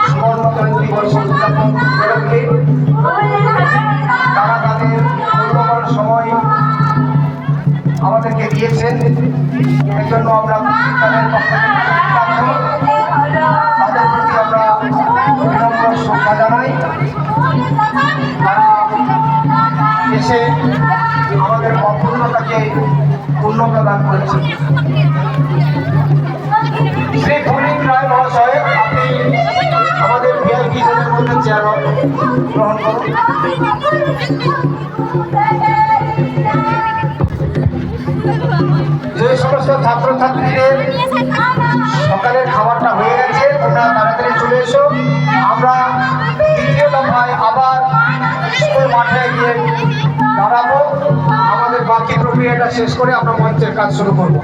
সুবর্ণ জয়ন্তী বর্ষ উদযাপন উপলক্ষে তারা তাদের মূল্যবান সময় আমাদেরকে দিয়েছেন। এর জন্য আমরা তাদের পক্ষ থেকে তাদের প্রতি আমরা বিনম্র শ্রদ্ধা জানাই। তারা এসে আমাদের অপূর্ণতাকে পূর্ণ প্রদান করেছে। শ্রী পুলিন রায় মহাশয়, আপনি আমাদের ভিআইপি জনের মধ্যে চেয়ার গ্রহণ করুন। যে সমস্ত ছাত্রছাত্রীদের সকালের খাবারটা হয়ে গেছে, তোমরা তাড়াতাড়ি চলে এসো। আমরা দ্বিতীয় দফায় আবার স্কুল মাঠে গিয়ে দাঁড়াবো। আমাদের বাকি প্রক্রিয়াটা শেষ করে আমরা মঞ্চের কাজ শুরু করব।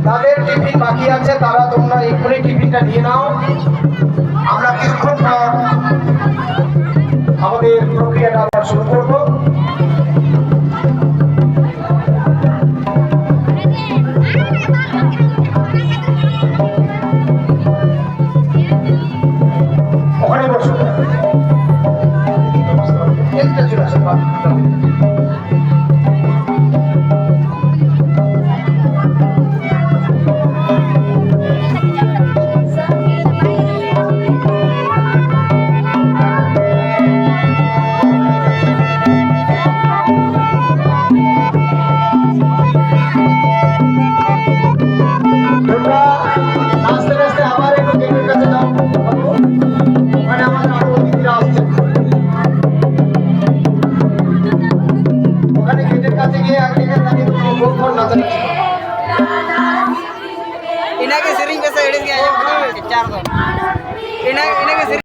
তাদের টিফিন বাকি আছে, তারা তোমরা এক্ষুনি টিফিনটা নিয়ে নাও। আমরা কিছুক্ষণ পর আমাদের প্রক্রিয়াটা আবার শুরু করব। ওখানে বসো, একটা চলে আসো। इना के सिरिंग कैसे एडिस गया है 4 दो इना इना के